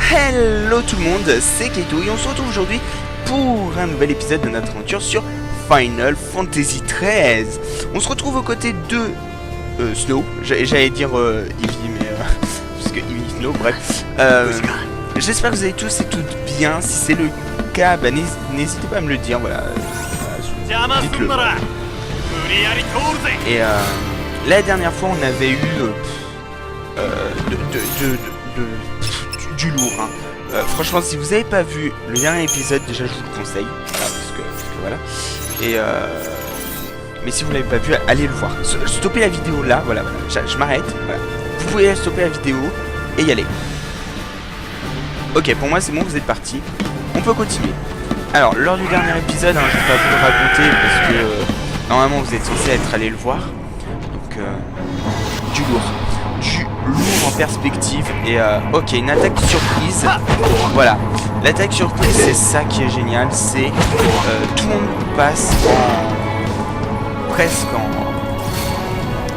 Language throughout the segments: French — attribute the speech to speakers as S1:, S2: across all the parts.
S1: Hello tout le monde, c'est Kaito et on se retrouve aujourd'hui pour un nouvel épisode de notre aventure sur Final Fantasy XIII. On se retrouve aux côtés de Snow, j'allais dire Eevee, mais parce que Eevee Snow, bref. J'espère que vous allez tous et toutes bien. Si c'est le cas, bah, n'hésitez pas à me le dire, voilà. Dites-le. Et la dernière fois, on avait eu du lourd. Hein. Franchement, si vous n'avez pas vu le dernier épisode, déjà je vous le conseille. Voilà, parce que voilà. Et mais si vous l'avez pas vu, allez le voir. Stoppez la vidéo là, voilà. Je m'arrête. Voilà. Vous pouvez stopper la vidéo et y aller. Ok, pour moi c'est bon, vous êtes partis. On peut continuer. Alors, lors du dernier épisode, hein, je vais pas vous le raconter parce que normalement vous êtes censé être allé le voir. Donc, du lourd en perspective. Et ok, une attaque surprise. Voilà, l'attaque surprise, c'est ça qui est génial. C'est tout le monde passe presque en.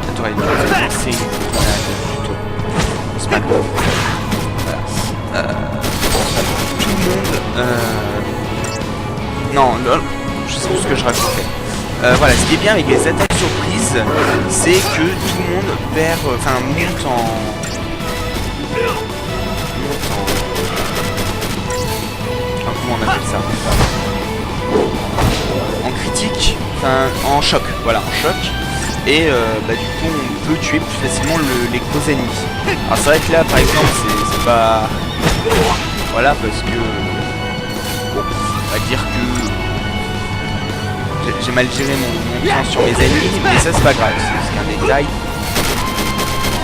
S1: Attends, il doit lancer une grenade plutôt. C'est pas grave. Voilà. Tout le monde. Non, je sais plus ce que je racontais. Voilà, ce qui est bien avec les attaques surprises, c'est que tout le monde perd, enfin monte en comment on appelle ça? En critique, enfin en choc, voilà, en choc. Et bah, du coup, on peut tuer plus facilement les gros ennemis. Alors c'est vrai que là, par exemple, c'est pas, voilà, parce que bon, on va dire que j'ai mal géré mon temps sur mes ennemis, mais ça c'est pas grave, c'est qu'un détail.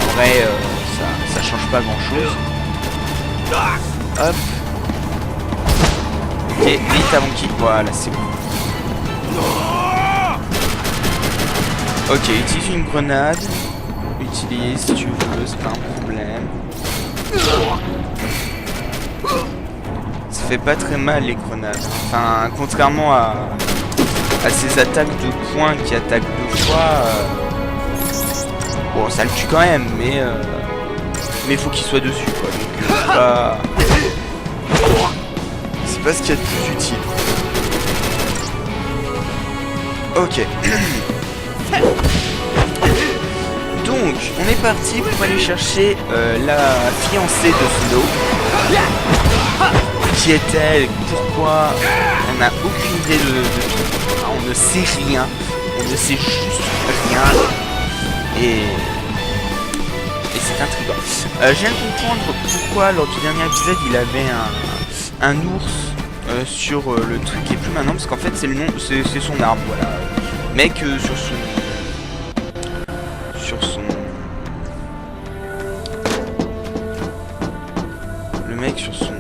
S1: En vrai, ça change pas grand chose. Hop. Ok, vite avant qu'il. Voilà, c'est bon. Ok, utilise une grenade. Utilise si tu veux, c'est pas un problème. Ça fait pas très mal les grenades. Enfin, contrairement à ces attaques de poing qui attaquent deux fois, bon ça le tue quand même, mais faut qu'il soit dessus quoi, donc c'est pas ce qu'il y a de plus utile. Ok. Donc on est parti pour aller chercher la fiancée de Snow. Qui est-elle? Pourquoi? On n'a aucune idée de tout. On ne sait rien. On ne sait juste rien. Et c'est intriguant. Je viens de comprendre pourquoi lors du dernier épisode il avait un ours sur le truc et plus maintenant, parce qu'en fait c'est le nom, c'est son arbre, voilà. Mec sur son le mec sur son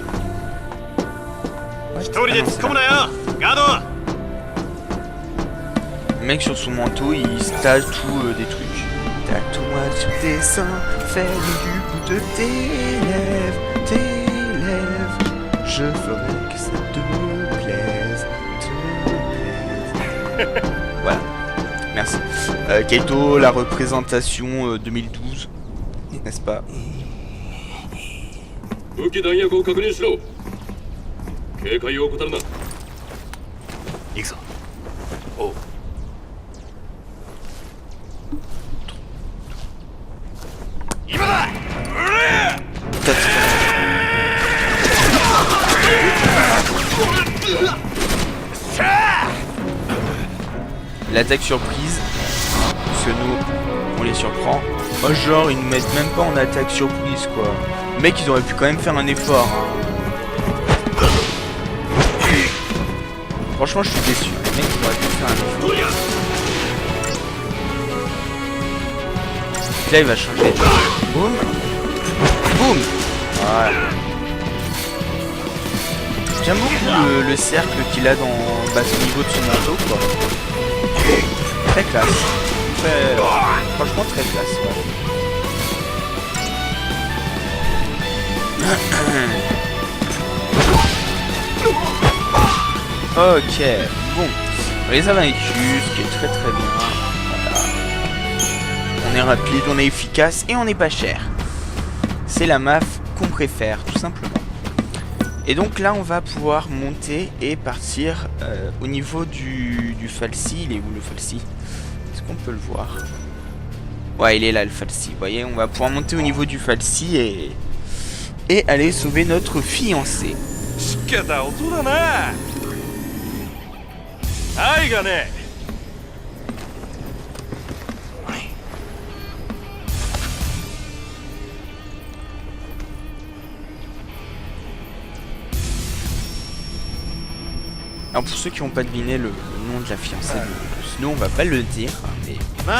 S1: le mec sur son manteau, il se tatoue des trucs. Tatoue-moi sur tes seins, fais-le du bout de tes lèvres, je ferai que ça te plaise. Voilà, merci. Kaito, la représentation 2012, n'est-ce pas? L'attaque surprise, parce que nous, on les surprend. Oh, genre, ils nous mettent même pas en attaque surprise, quoi. Les mecs, ils auraient pu quand même faire un effort. Hein. Franchement, je suis déçu. Les mecs, ils auraient pu faire un effort. Là, il va changer. Boum. Boum. Voilà. J'aime beaucoup le cercle qu'il a dans au niveau de son manteau, quoi. Très classe. Franchement très classe. Ouais. Ok. Bon. On les a vaincus, ce qui est très très bien. Voilà. On est rapide, on est efficace et on n'est pas cher. C'est la MAF qu'on préfère, tout simplement. Et donc là on va pouvoir monter et partir au niveau du falsi. Il est où le falsi? Est-ce qu'on peut le voir? Ouais, il est là le falsi. Vous voyez, on va pouvoir monter au niveau du falsi et aller sauver notre fiancé. Alors pour ceux qui n'ont pas deviné le nom de la fiancée de Snow, on va pas le dire, mais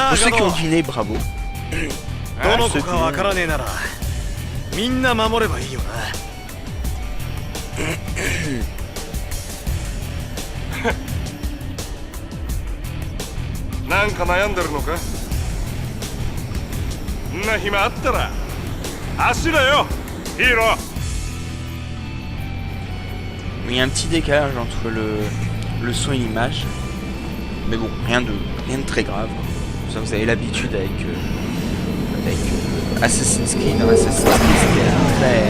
S1: pour ceux qui ont deviné, bravo. Ceux qui ont... Il y a un petit décalage entre le son et l'image, mais bon, rien de très grave. Ça, vous avez l'habitude avec Assassin's Creed. Dans Assassin's Creed, c'était très...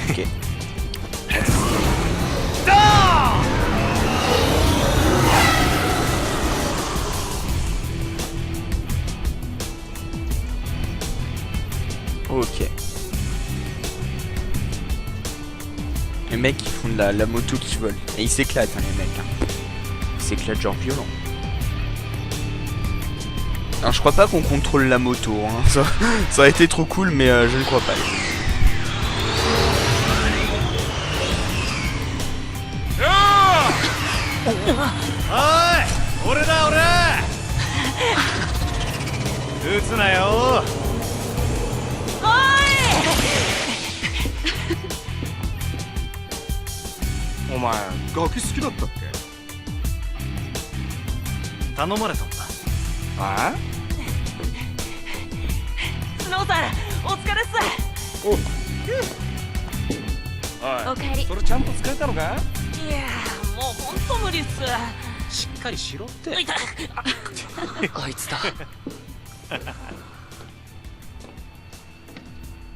S1: Ok. Ok. Les mecs ils font de la moto qui vole. Et ils s'éclatent hein, les mecs. Hein. Ils s'éclatent genre violent. Alors je crois pas qu'on contrôle la moto. Hein. Ça aurait été trop cool mais je ne crois pas.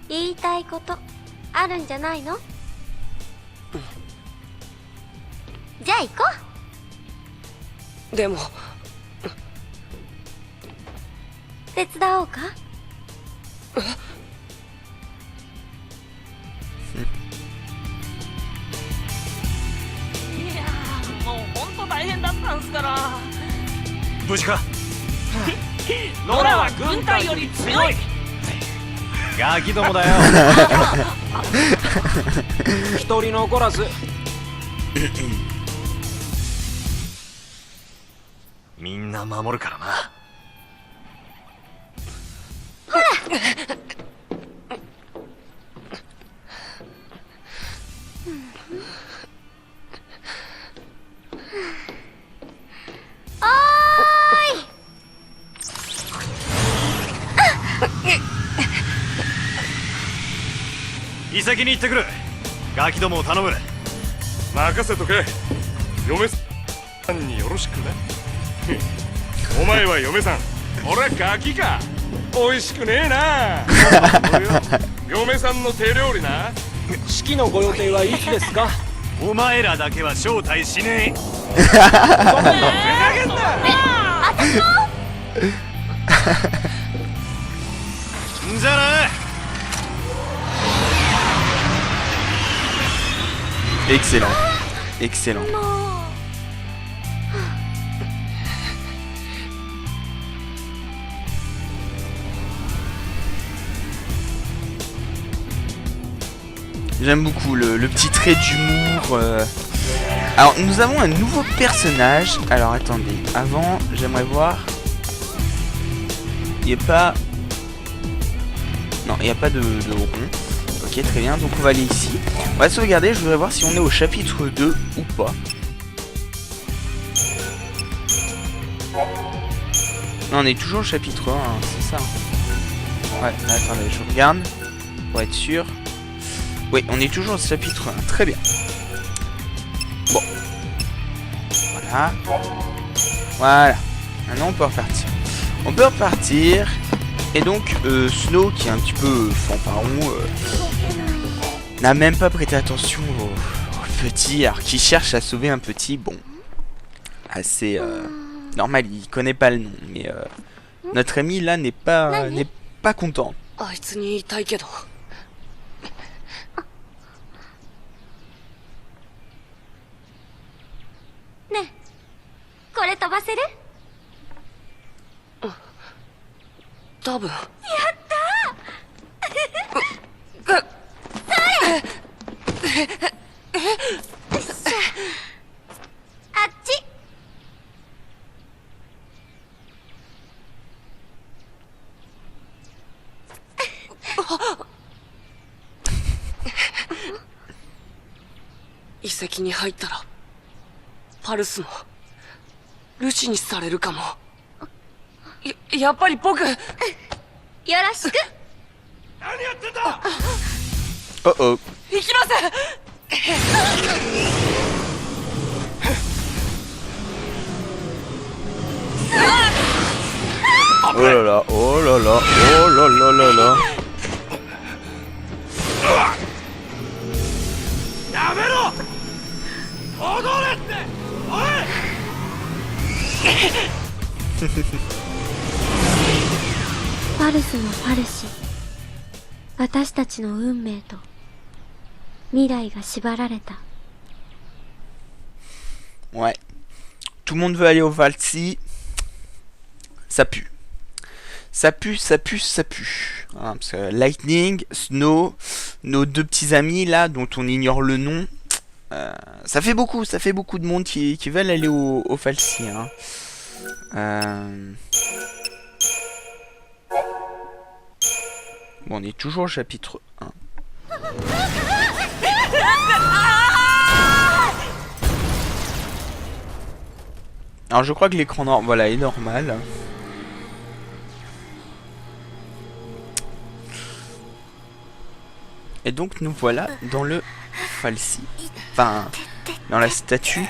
S2: 言いたいことあるんじゃないの？じゃあ行こう。でも手伝おうか？
S3: いやー、もう本当大変だったんすから。無事か？ノラは軍隊より強い。ガキどもだよ。一人残らず。みんな守るからな。
S2: ほら。おーい。
S3: 遺跡に行ってくる。ガキどもを頼む。
S4: 任せとけ。嫁さんによろしくな。お前は嫁さん、俺はガキか。美味しくねえな。嫁さんの手料理な。
S3: 式のご予定はいつですか？お前らだけは招待しねえ。じゃあな。
S1: Excellent. Excellent. J'aime beaucoup le petit trait d'humour. Alors nous avons un nouveau personnage. Alors attendez, avant j'aimerais voir. Il n'y a pas... Non, il n'y a pas de rond. Ok, très bien, donc on va aller ici. On va sauvegarder, je voudrais voir si on est au chapitre 2 ou pas. Non, on est toujours au chapitre 1, hein, c'est ça. Ouais, attendez, je regarde pour être sûr. Oui, on est toujours au chapitre 1, très bien. Bon. Voilà. Voilà. Voilà. Maintenant on peut repartir. On peut repartir. Et donc Snow, qui est un petit peu fanfaron, n'a même pas prêté attention au petit, alors qui cherche à sauver un petit, bon, assez normal, il connaît pas le nom, mais notre ami là n'est pas content.
S3: あいつに言いたいけど。
S2: ねえこれ飛ばせる？
S3: 多分。
S2: あっち。
S3: 遺跡に入ったらパルスのルシにされるかも。やっぱり僕。
S2: よろしく。
S4: 何やってんだ。
S1: Oh oh.
S3: 行きません。
S1: Oh là là, oh là là, oh là là là là.
S4: やめろ。戻れって。おい。
S5: パルスのパルシ、私たちの運命と未来が縛られた。
S1: Ouais. Tout le monde veut aller au Valsi. Ça pue. Ça pue, ça pue, ça pue. Hein, parce que Lightning, Snow, nos deux petits amis là, dont on ignore le nom. Ça fait beaucoup de monde qui veulent aller au Valsi. Hein. Bon, on est toujours au chapitre 1. Alors je crois que l'écran voilà, est normal. Et donc nous voilà dans le Falsi. Enfin, dans la statue.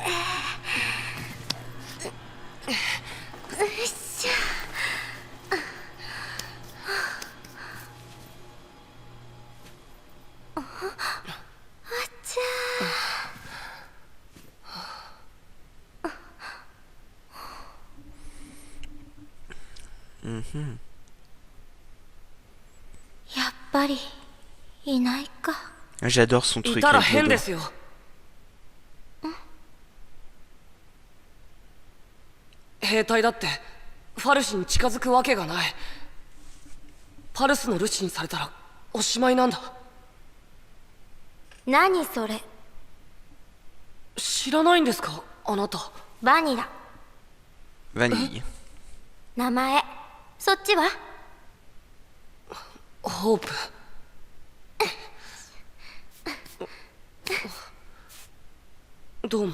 S1: Mhm.
S5: やっぱりいないか。
S1: J'adore son truc.
S3: いたら
S1: avec
S3: 変
S1: le
S3: で
S1: dos.
S3: すよ。兵隊だってファルシに近づくわけがない。パルスのルシにされたらおしまいなんだ。
S5: 何それ？
S3: 知らないんですかあなた。
S5: バニラ。
S1: Vanille.
S5: 名前。そっちは？
S3: ホープ。どうも。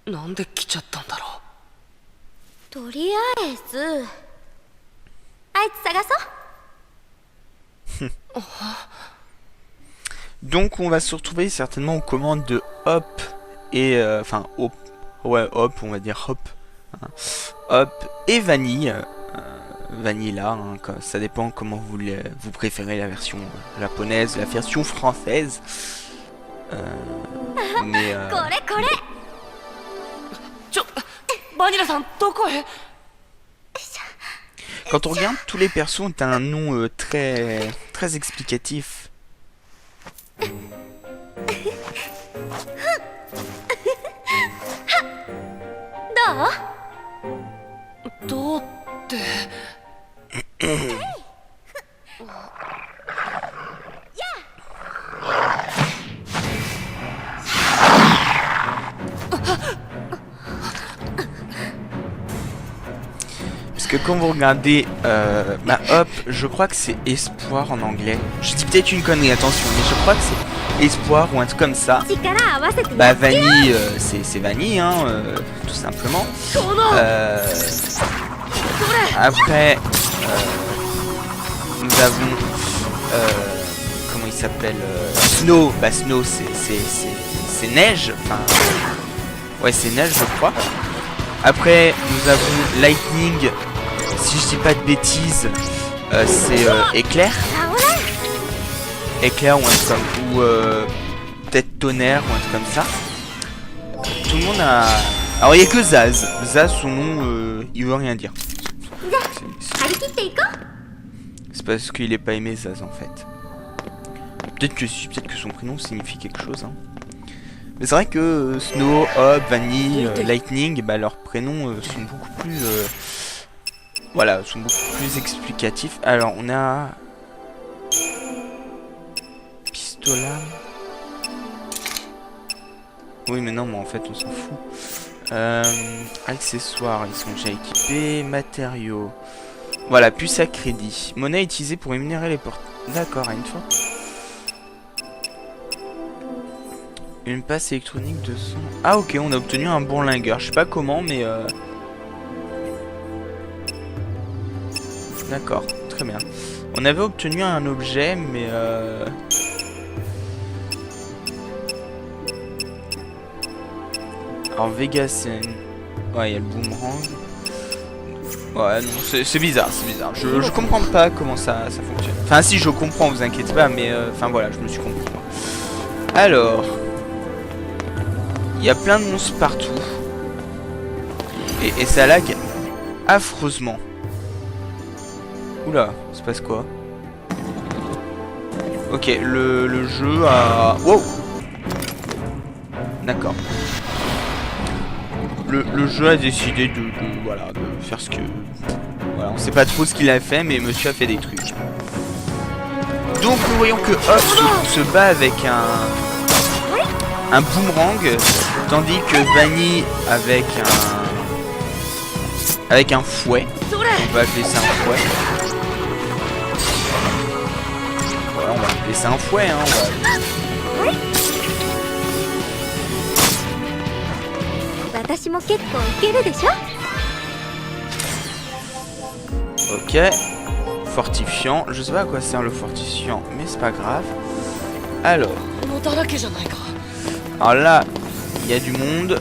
S3: なんで来ちゃったんだろ
S5: とりあえずあいつ探そう。
S1: Donc on va se retrouver certainement aux commandes de Hop et enfin Hop, ouais Hop, on va dire Hop, hein. Hop et Vanille, Vanilla, hein, ça dépend comment vous préférez la version japonaise, la version française. Mais
S2: これこれ。
S3: バニラさんどこへ。
S1: quand on regarde, tous les persos ont un nom très explicatif.
S3: どうって。
S1: Parce que quand vous regardez, bah Hop, je crois que c'est Espoir en anglais. Je dis peut-être une connerie, attention, mais je crois que c'est Espoir ou un truc comme ça.
S2: 力合わせて。
S1: Bah Vanille, c'est Vanille, hein, tout simplement. Après, nous avons, comment il s'appelle Snow. Bah Snow c'est neige. Enfin, ouais c'est neige je crois. Après nous avons Lightning. Si je dis pas de bêtises, c'est éclair. Éclair ou un truc comme, ou peut-être tonnerre ou un truc comme ça. Tout le monde a. Alors il y a que Zaz. Zaz son nom il veut rien dire. C'est parce qu'il est pas aimé Zaz en fait. Peut-être que son prénom signifie quelque chose. Hein. Mais c'est vrai que Snow, Hop, Vanille, Lightning, bah leurs prénoms sont beaucoup plus voilà, sont beaucoup plus explicatifs. Alors on a Pistola. Oui mais non mais en fait on s'en fout. Accessoires, ils sont déjà équipés. Matériaux. Voilà, puce à crédit. Monnaie utilisée pour rémunérer les portes. D'accord, à une fois. Une passe électronique de son. Ah ok, on a obtenu un bourlingueur. Je sais pas comment, mais d'accord, très bien. On avait obtenu un objet, mais alors Vega, c'est ouais, il y a le boomerang. Ouais, non, c'est bizarre, c'est bizarre. Je comprends pas comment ça fonctionne. Enfin, si, je comprends, vous inquiétez pas, mais enfin voilà, je me suis compris. Alors, il y a plein de monstres partout. Et ça lag affreusement. Oula, il se passe quoi? Ok, le jeu a... Wow! D'accord. Le jeu a décidé de faire ce que... Voilà, on sait pas trop ce qu'il a fait, mais monsieur a fait des trucs. Donc nous voyons que Hop se bat avec un boomerang, tandis que Vanille avec un fouet. On va appeler ça un fouet. Voilà, on va appeler ça un fouet, hein. Ok. Fortifiant. Je sais pas à quoi sert le fortifiant, mais c'est pas grave. Alors là, il y a du monde.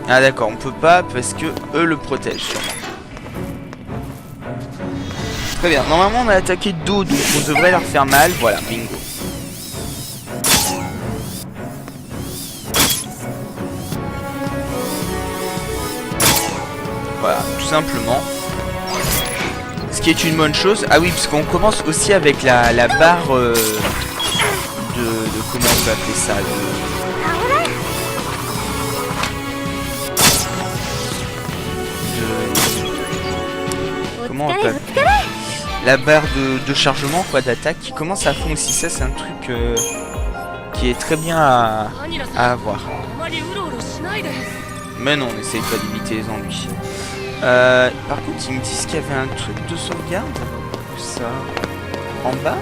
S1: Ah d'accord, on peut pas parce que eux le protègent sûrement. Très bien, normalement on a attaqué de dos, donc on devrait leur faire mal. Voilà, bingo. Voilà, tout simplement. Ce qui est une bonne chose. Ah oui, parce qu'on commence aussi avec la barre de comment on peut appeler ça, comment on peut appeler la barre de chargement, quoi, d'attaque qui commence à fond aussi. Ça c'est un truc qui est très bien à avoir. Mais non, on essaye pas d'imiter les ennuis. Par contre, ils me disent qu'il y avait un truc de sauvegarde. Ça. En bas.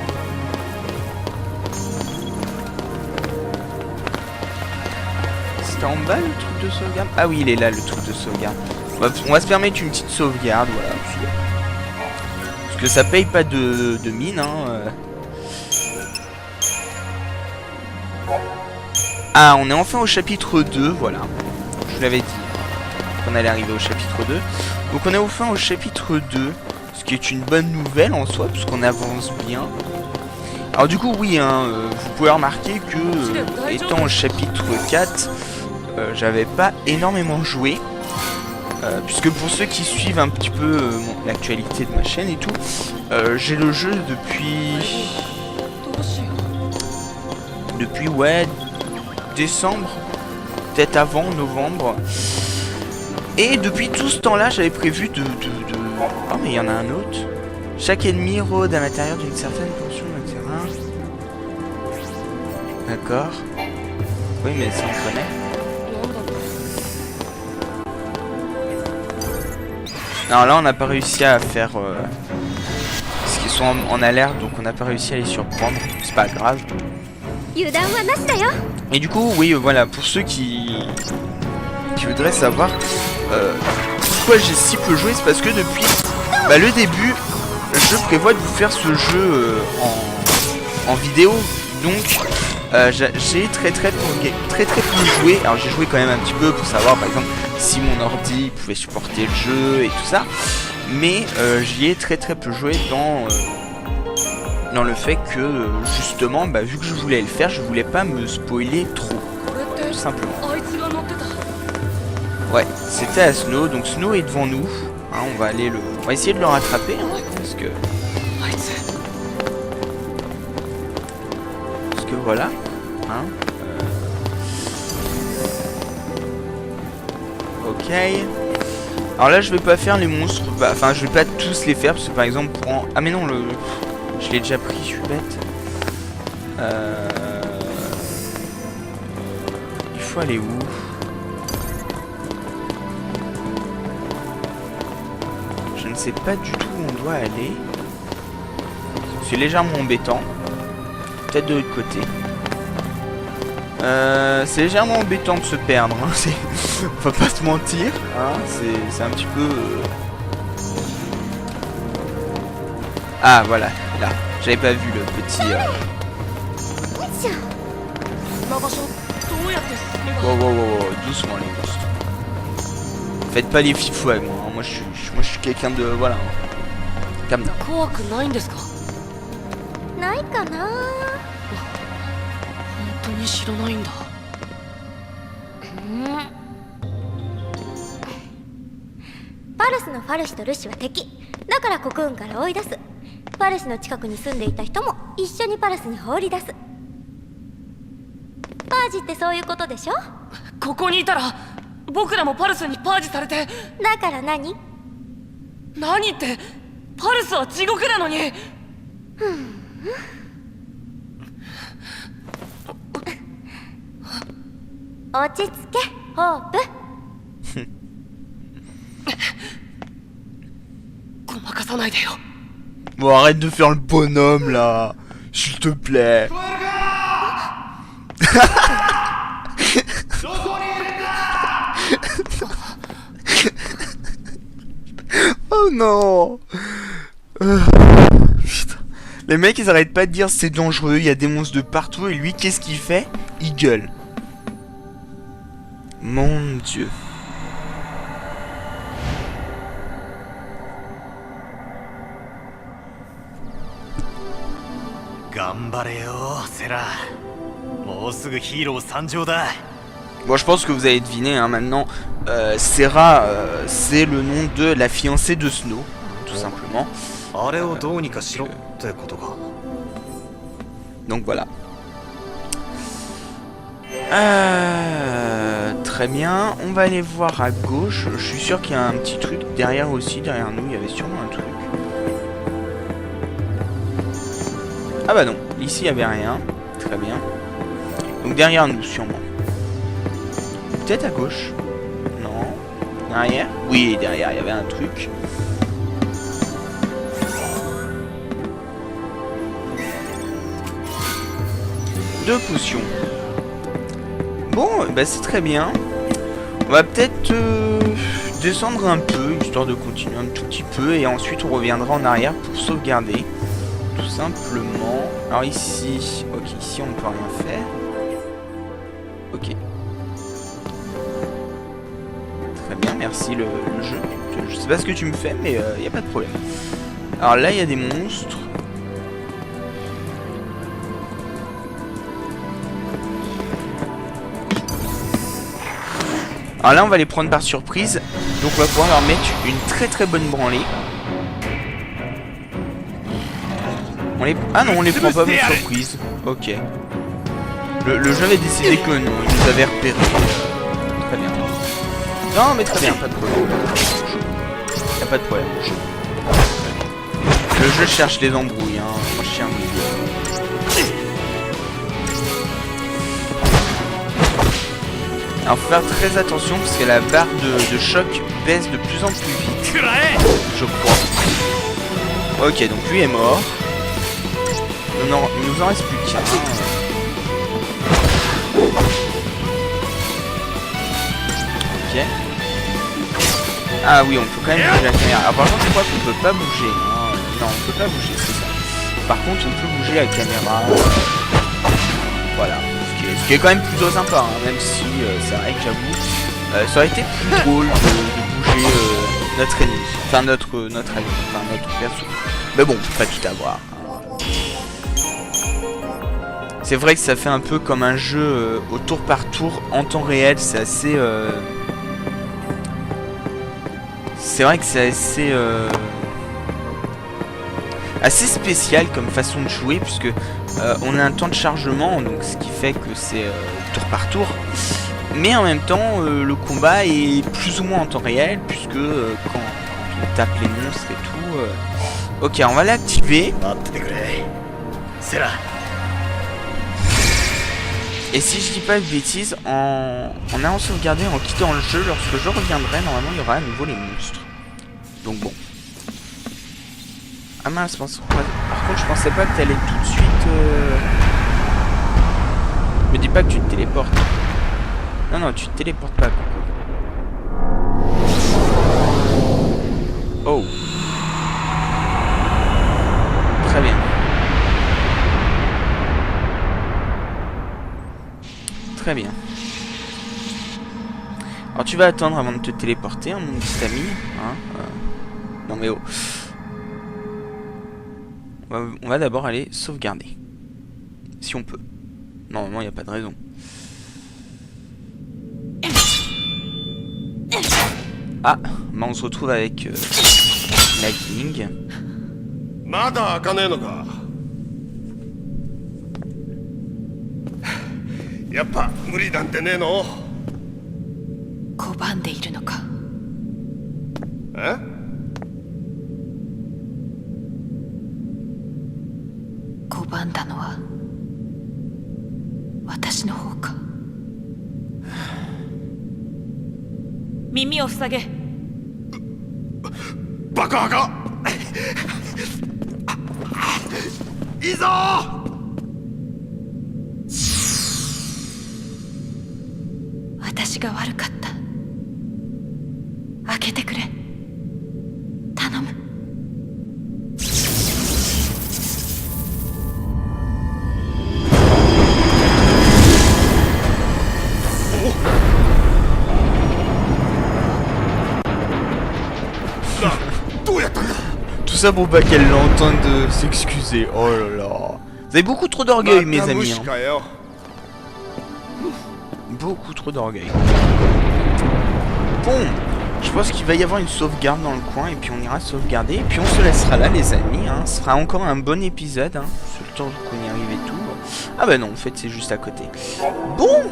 S1: C'était en bas le truc de sauvegarde. Ah oui, il est là le truc de sauvegarde. On va se permettre une petite sauvegarde, voilà. Parce que ça paye pas de mine, hein. Ah, on est enfin au chapitre 2, voilà. Je vous l'avais dit qu'on allait arriver au chapitre 2. Donc on est enfin au chapitre 2, ce qui est une bonne nouvelle en soi, puisqu'on avance bien. Alors du coup, oui, hein, vous pouvez remarquer que, étant au chapitre 4, j'avais pas énormément joué. Puisque pour ceux qui suivent un petit peu l'actualité de ma chaîne et tout, j'ai le jeu depuis ouais, décembre, peut-être avant, novembre. Et depuis tout ce temps-là, j'avais prévu de... Oh mais il y en a un autre. Chaque ennemi rôde à l'intérieur d'une certaine portion de terrain. D'accord. Oui mais ça on connaît. Non là on n'a pas réussi à faire... parce qu'ils sont en alerte, donc on n'a pas réussi à les surprendre. C'est pas grave. Et du coup, oui, voilà, pour ceux qui voudraient savoir pourquoi j'ai si peu joué, c'est parce que depuis le début, je prévois de vous faire ce jeu en vidéo. Donc j'ai très peu joué. Alors j'ai joué quand même un petit peu pour savoir par exemple si mon ordi pouvait supporter le jeu et tout ça. Mais j'y ai très peu joué dans le fait que justement vu que je voulais le faire, je voulais pas me spoiler trop. Tout simplement. Ouais, c'était à Snow, donc Snow est devant nous. Hein, on va essayer de le rattraper, hein, parce que voilà. Hein, ok. Alors là, je vais pas faire les monstres. Enfin, je vais pas tous les faire, parce que par exemple, ah mais non, je l'ai déjà pris, je suis bête. Il faut aller où? Je ne sais pas du tout où on doit aller. C'est légèrement embêtant. Peut-être de l'autre côté. C'est légèrement embêtant de se perdre. Hein. On va pas se mentir. Hein. C'est un petit peu... Ah voilà, là. J'avais pas vu le petit... Wow, doucement les monstres. Faites pas les fifous avec moi. Hein. Moi je suis quelqu'un de... Voilà. Comme ça.
S2: ないかな。
S3: 本当に知らないんだ。
S2: パルスのファルシとルシは敵だからコクーンから追い出す。ファルシの近くに住んでいた人も一緒にパルスに放り出す。パージってそういうことでしょ。
S3: ここにいたら僕らもパルスにパージされて。
S2: だから何？
S3: 何って、パルスは地獄なのに。
S2: 落ち着け、ホープ。
S3: ごまかさないでよ。
S1: Bon, arrête de faire le bonhomme là, s'il te plaît. Oh non. Putain. Les mecs ils arrêtent pas de dire c'est dangereux, il y a des monstres de partout et lui qu'est-ce qu'il fait? Il gueule. Mon Dieu. Bon, je pense que vous avez deviné hein, maintenant. Serra, c'est le nom de la fiancée de Snow, tout simplement. Donc voilà. Très bien. On va aller voir à gauche. Je suis sûr qu'il y a un petit truc derrière aussi. Derrière nous, il y avait sûrement un truc. Ah bah non, ici il n'y avait rien. Très bien. Donc derrière nous sûrement. Peut-être à gauche. Non. Derrière? Oui, derrière il y avait un truc. Deux potions. Bon, bah c'est très bien. On va peut-être descendre un peu, histoire de continuer un tout petit peu. Et ensuite on reviendra en arrière pour sauvegarder. Tout simplement. Alors ici, ok, ici on ne peut rien faire. Ok. Très bien, merci le jeu. Je sais pas ce que tu me fais, mais il n'y a pas de problème. Alors là, il y a des monstres. Alors là, on va les prendre par surprise. Donc on va pouvoir leur mettre une très bonne branlée. Ah non, on les prend pas par surprise. Ok. Le jeu avait décidé que non, il nous avait repéré. Très bien. Non mais très bien, pas de problème. Y'a pas de problème. Le jeu cherche les embrouilles, hein. Moi je tiens. Alors faut faire très attention parce que la barre de choc baisse de plus en plus vite. Je crois. Ok, donc lui est mort. Il nous en reste plus qu'un. Ok. Ah oui, on peut quand même bouger la caméra. Alors par contre, je crois qu'on peut pas bouger. Hein. Non, on peut pas bouger, c'est ça. Par contre, on peut bouger la caméra. Voilà. Ce qui est quand même plutôt sympa, hein, même si c'est vrai que j'avoue, ça aurait été plus drôle de bouger notre ennemi. Enfin, notre ami. Enfin, notre perso. Mais bon, pas tout à voir. C'est vrai que ça fait un peu comme un jeu au tour par tour en temps réel. C'est assez... C'est vrai que c'est assez... assez spécial comme façon de jouer, puisque on a un temps de chargement, donc ce qui fait que c'est tour par tour. Mais en même temps, le combat est plus ou moins en temps réel, puisque quand on tape les monstres et tout... Ok, on va l'activer. Et si je dis pas de bêtises, en allant sauvegarder, en quittant le jeu, lorsque je reviendrai, normalement il y aura à nouveau les monstres. Donc bon. Ah mince, par contre je pensais pas que t'allais tout de suite... Me dis pas que tu te téléportes. Non, non, tu te téléportes pas. Oh. Très bien. Très bien. Alors tu vas attendre avant de te téléporter, hein, mon petit ami. Hein, Non mais oh. On va d'abord aller sauvegarder. Si on peut. Normalement, il n'y a pas de raison. Ah, bah on se retrouve avec Lightning.
S4: まだ開かねえのか。やっぱ無理なんてねえの。
S6: 拒んでいるのか。
S4: え？
S6: 拒んだのは私の方か。耳を塞げ。
S4: バカバカ。いいぞ。
S6: 私が悪かった。開けてくれ。頼む。
S4: どうやったんだ。
S1: Tout ça pour pas qu'elle l'entende s'excuser. Oh là là. Vous avez beaucoup trop d'orgueil, mes amis. Hein. Beaucoup trop d'orgueil. Bon, je pense qu'il va y avoir une sauvegarde dans le coin et puis on ira sauvegarder. Et puis on se laissera là, les amis. Hein. Ce sera encore un bon épisode. Hein. Sur le temps qu'on y arrive et tout. Ah bah non, en fait, c'est juste à côté. Bon,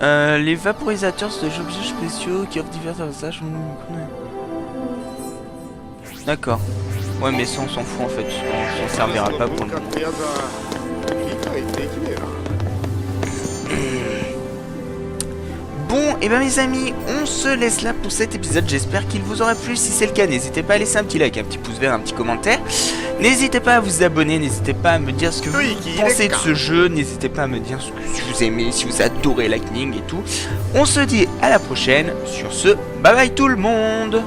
S1: les vaporisateurs, c'est des objets spéciaux qui offrent divers avantages. D'accord. Ouais, mais ça on s'en fout en fait. On s'en servira pas pour le moment. Bon, et ben mes amis, on se laisse là pour cet épisode. J'espère qu'il vous aura plu. Si c'est le cas, n'hésitez pas à laisser un petit like, un petit pouce vert, un petit commentaire. N'hésitez pas à vous abonner, n'hésitez pas à me dire ce que vous pensez de ce jeu. N'hésitez pas à me dire ce que si vous aimez, si vous adorez Lightning et tout. On se dit à la prochaine. Sur ce, bye bye tout le monde.